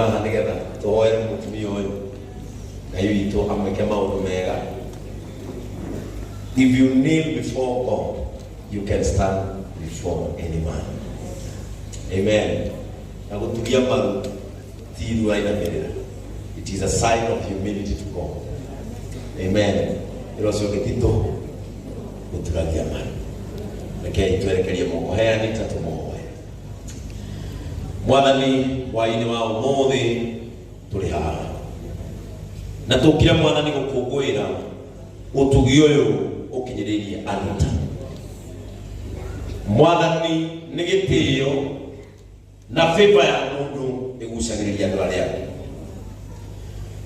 nigetha tuhoere mutumia uyu Ngai witu amweke maundu mega. If you kneel before God, you can stand before any man. Amen. Nagutugia maru tiru aina merera. It is a sign of humility to God. Amen. Iroso kitito guturagia maru. Rekei twerekerie moko heani tatumoe. Mwathani waini wa umuthi tuli haha. Na tukira mwathani gukungwira utugi uyu ukinyiririe aruta. Mwathani ni gitio na favor ya mundu igucagiriria andu aria angi.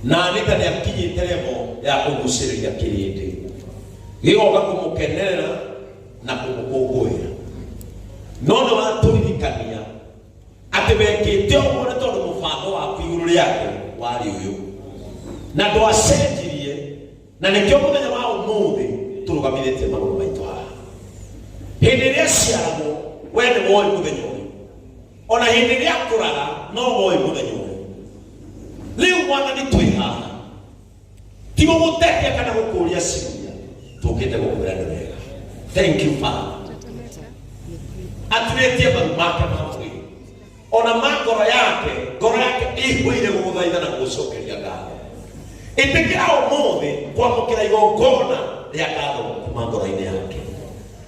Na Anita ni akinyite level ya kuguciriria kirindi. Gigoka kumukenerera na kumukungwira. Nono waturirikania ati wekite uguo ni tondu mubango waku iguru riake wari uyu. Na ndwacenjirie na nikio muthenya wa umuthi turugamithite maundu maitu haha. Hindi iria ciaragwo we ni woi muthenya uyu. Ona hindi iria kuraga no woi muthenya uyu. Riu Mwathani twi haha ti gugutetia kana gukuria ciuria, tukite gukwira andu wega. Thank you Father. Aturetie maru make mamwe ona ngoro yake ihwire guguthaitha na gucokeria ngatho. Itikira umuthi kwamukira igongona ria ngatho kuma ngoro-ini yake.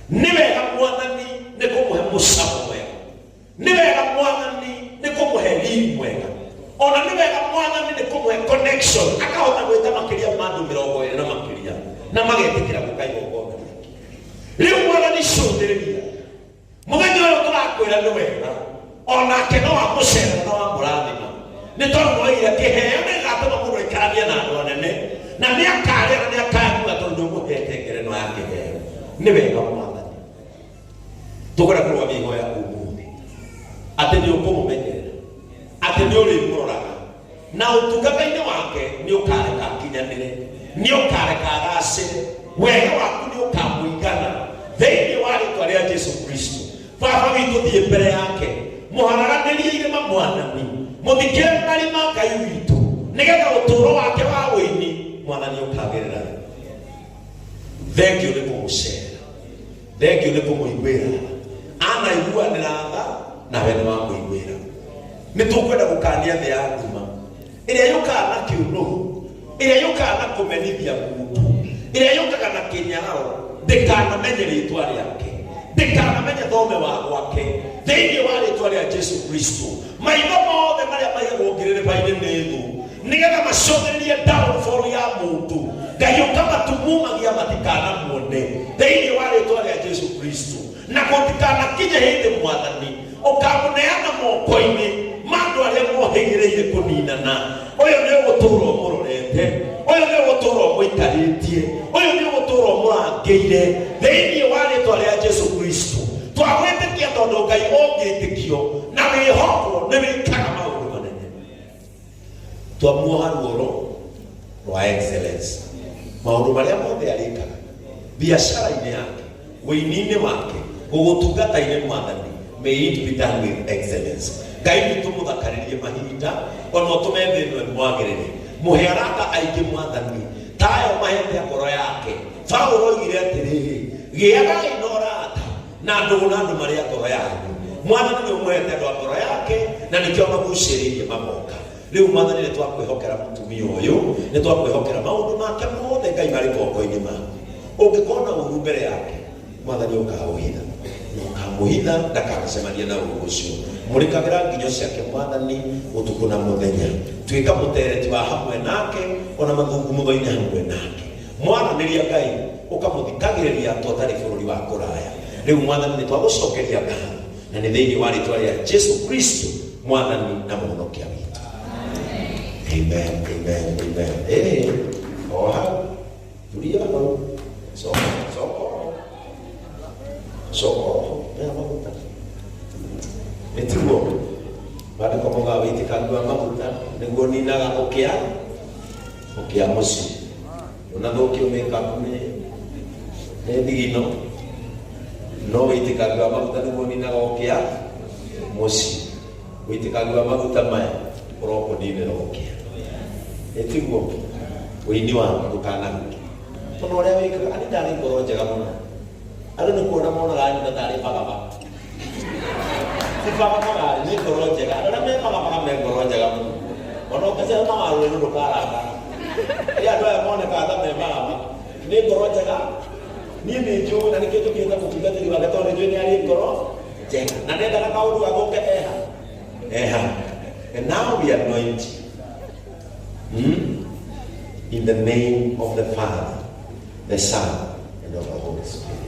Ni wega Mwathani ni kumuhe mucamo mwega, ni wega Mwathani ni kumuhe riu mwega, ona ni wega Mwathani ni kumuhe connection akahota gwita makiria mandu 20 na makiria na magetikira guka igongona riake. Riu Mwathani cundiriria muthenya uyu turakwira ni wega onake no amucera no amurathima ni tondu moire kiheo ni gatuma mundu ikarania na andu anene na ni akaria na ni akanyua tondu muhete ngerenwa ya kiheo. Ni wega Mwathani tugora kurwa migo ya umuthi ati ni ukumumenyerera, ati ni uri muroraga na utungata-ini wake ni ukareka akinyanire, ni ukareka agacire, wega waku ni ukamuigana thiini wa ritwa ria Jesu Kristo. Baba witu thie mbere yake muharaganirie irima Mwathani muthikire marima Ngai witu nigetha uturo wake wa wini Mwathani ukagirira. Thank you ni kumucera, thank you ni kumuigwira ana iguanira tha na wene wa muigwira. Ni tukwenda gukania thi ya nduma iria yukana kiunuhu, iria yukana kumenithia mundu, iria yukaga na kinyaro ndikanamenye ritwa riake, ndikanamenye thome wa gwake thiini wa ritwa ria Jesu Kristo. Maitho mothe maria maigagwo ngiririba-ini ni thu nigetha macotheririe downfall ya mundu, Ngai ukamatumagia matikana muone thiini wa ritwa ria Jesu Kristo. Na gutikana kinye hindi Mwathani ukamuneana moko-ini mandu aria mohigireire kuninana. Uyu ni uguturo murorete, uyu ni uguturo muikaritie, uyu ni uguturo murangeire thiini wa ritwa ria Jesu Kristo. Twagwitikia tondu Ngai ungitikio na wihoko ni wikaga maundu manene. Twamuoha ruoro rwa excellence maundu maria mothe arikaga biashara-ini yake, wini-ini wake, gugutungata-ini Mwathani, may it be done with excellence. Ngai witu muthakaririe mahinda ona tumendinwe mwagirire muhe arata aingi Mwathani tayo mahete ngoro yake. Paulo oigire atiriri giagai na urata na andu maria ngoro yaku. Mwathani ni umuhete andu ngoro yake na nikio maguciririe mamoka. Riu Mwathani ni twakwihokera mutumia uyu, ni twakwihokera maundu make mothe Ngai mari moko-ini maku. Ungikona uru mbere yake Mwathani ukauhitha muhitha ndakanacemania na uru ucio. Murikagira nginyo ciake Mwathani utuku na muthenya, twika mutereti wa hamwe nake ona mathungumutho-ini hamwe nake. Mwaraniria Ngai ukamuthikagiriria twatari bururi wa kuraya. Riu Mwathani ni twagucokeria ngatho na ni thiini wa ritwa ria Jesu Kristo Mwathani na muhonokia witu. Amen, amen, amen. Oha tulia hapo soko ya mafuta nituo baada kwa mga witi kagwa mafuta niguo ninaga ukia muci unathoki umeka kume ne digino no witi kagwa mafuta niguo ninaga ukia muci witi kagwa mafuta maya uroko nini rokia etiguo wini wa ndukanaruke tono ria wikaga ani ndari ngoro njega muno andu ni kuona mona gani na ndari bagaba sifa bagaba ni ngoro njega andu me bagaba me ngoro njega muno ono kase na waru ni ndukaranga ya ndo ya mona ka ta me bagaba ni ngoro njega ni nju na nikio kienda kukigatiri wa gatone nju ni ali ngoro njega na ndenda na kaundu agoke and now we anoint in the name of the Father, the Son, and of the Holy Spirit.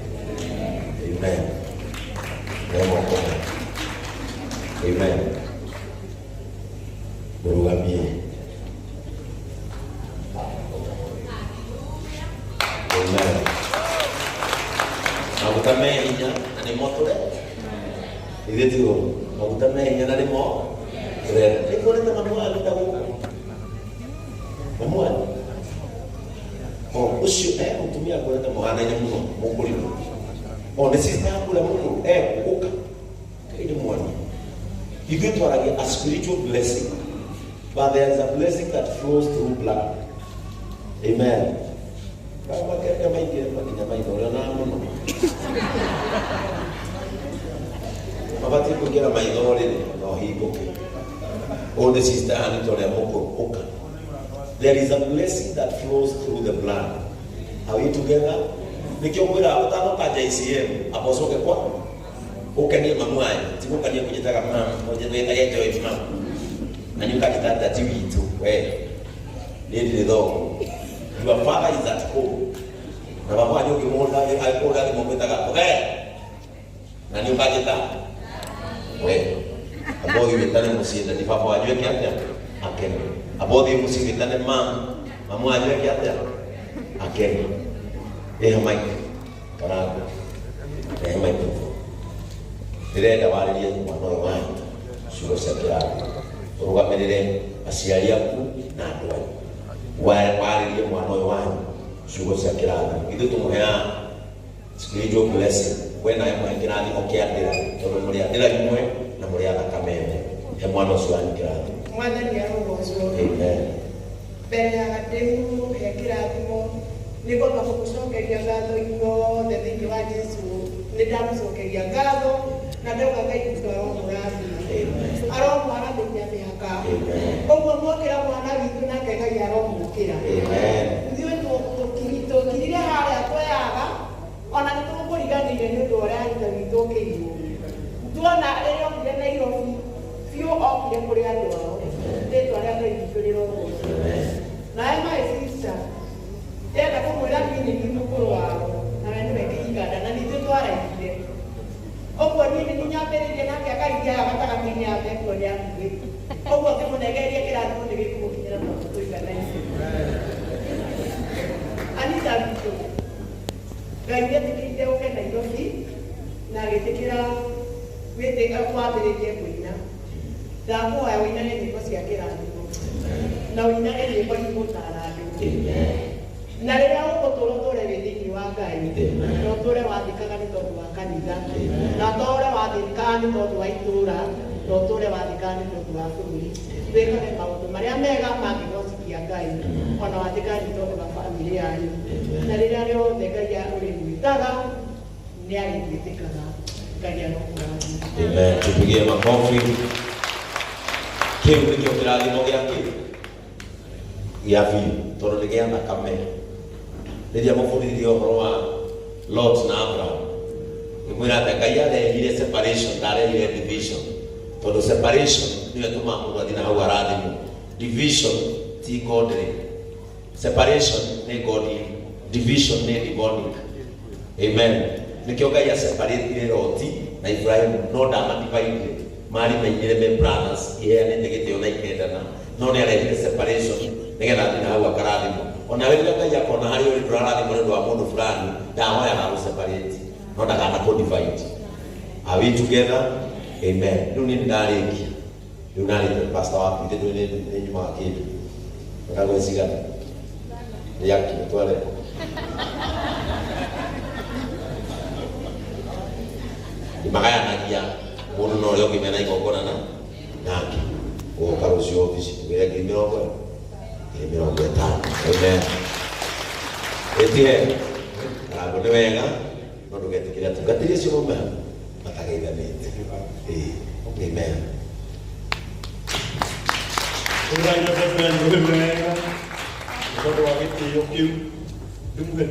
Amen. Amen. Amen. Amen. Maguta mehinya na ni moto ile tu maguta mehinya na ni moto ile iko ni mamua ndio mamua usio mtumia kuleta mwana yenye mno mkulima ndesista kula mno kuka ile mwana you to a spiritual blessing, but there is a blessing that flows through blood. Amen. Kama kama ile kwa maidoro na mno mabati kugira maidoro no higo ndesista anitolea mko there is a blessing that flows through the blood. Are we together? Nikiongera utano kaja ICM aposoke kwa ukanie mamwai timukanie kujitaka mama moja ndio itayeto yetu mama nanyuka kitanda tiwitu ndio ndo your father is at home na baba nyoki monda alikola ni momenta ka na nyuka kitanda abodi wetane musida ni papa ajue kiasi akene abodi musikitane mamu ajue kiasi akene mic karago mic direnda waririe mwana wanyu sio sakira urugamirire aciari aku na andu waririe mwana wanyu sio sakira ithu tumuhea spiritual blessing when I am kirathi okiandira tondu muri andira imwe na muri athakamene he mwana ucio anikirathi mwana ni arogocwo amen mbere ya gatemu he kirathimo niko twamucokeria ngatho inyuothe thĩinĩ wa Jesu nĩ ndamucokeria ngatho na ndauga Ngai witũ aromũrathima aromũrathimia mĩhaka ũguo mwokĩra mwana witũ nake Ngai aromũkĩra ithuĩ tũkirire harĩa tweaga ona nĩ tũkũriganĩire nĩ ũndũ ũrĩa Ngai witũ ũkĩirwo tuona rĩrĩa okire Nairobi biũ okire kũrĩ andũ ao rĩtwa rĩa Ngai witũ rĩrogocwo nawe my sister enda kumwira mini ni mukuru wao na wenu wekiganda na nitwe twaraithire ogwo ni nyambiririe nake akaithia gatagatini ya mbeko ya ngui ogwo kimunegeria kirathimo ni gikumukinyira na tuigana ici anita bitu Ngai nĩetĩkĩrire ũke Nairobi na agĩtĩkĩra wĩtĩka kwambĩrĩrie kũina ndakũhoya ũinage nyĩmbo cia kĩrathimo na ũinage nyĩmbo igũtara andũ na rĩrĩa ũgũtũra ũtũre wĩ thĩinĩ wa Ngai na ũtũre wathĩkaga nĩ tondũ wa kanitha na ũtũre wathĩkaga nĩ tondũ wa itũra na ũtũre wathĩkaga nĩ tondũ wa bũrũri wĩkage maũndũ marĩa mega mangĩgocithia Ngai ona wathĩkaga nĩ tondũ wa bamĩrĩ yanyu na rĩrĩa rĩothe Ngai ũrĩmwĩtaga nĩ arĩgwĩtĩkaga Ngai arokũrathima. Amen. Tupigie makofi. Kĩu nĩkĩo kĩrathimo gĩake gĩa biũ tondũ nĩ gĩa thakame rĩrĩa mũbũrĩrie ũhoro wa Lot na Abraham nĩmwĩra atĩ Ngai arehire separation ndarehire division tondũ separation nĩyo ĩtũmaga mũndũ athiĩ na hau arathimwo division ti godly separation nĩ godly division nĩ demonic. Amen. Nĩkĩo Ngai aseparatire Loti na Ibrahim no ndamadivaidire marĩ mainire me brothers iheanĩte gĩtĩo na ikendana no nĩ arehire separation nĩgetha athiĩ na hau akarathimwo ona rĩrĩa Ngai akona harĩ ũrĩ ndũrarathimwo nĩ ũndũ wa mũndũ fulani ndahoyaga gũseparate no ndakana kũ-divide. Are we together? Amen. Rĩu nĩ ndarĩkia rĩu narĩte pastor waku ithe nĩ nyumaga kĩndũ ndagwĩcigana rĩaki tware magayanagia mũndũ na ũrĩa ũngĩ mena igongona nake ukarucio ofisi wira ngiri mĩrongo ĩtano. Amen. Ĩtie ngambo nĩ wega no ndũgetĩkĩre atungatĩri acio mauma matageithanĩte. Amen. Ũraina bebe nĩ wega nĩ tondũ wa gĩtĩo kĩu ndĩmuhe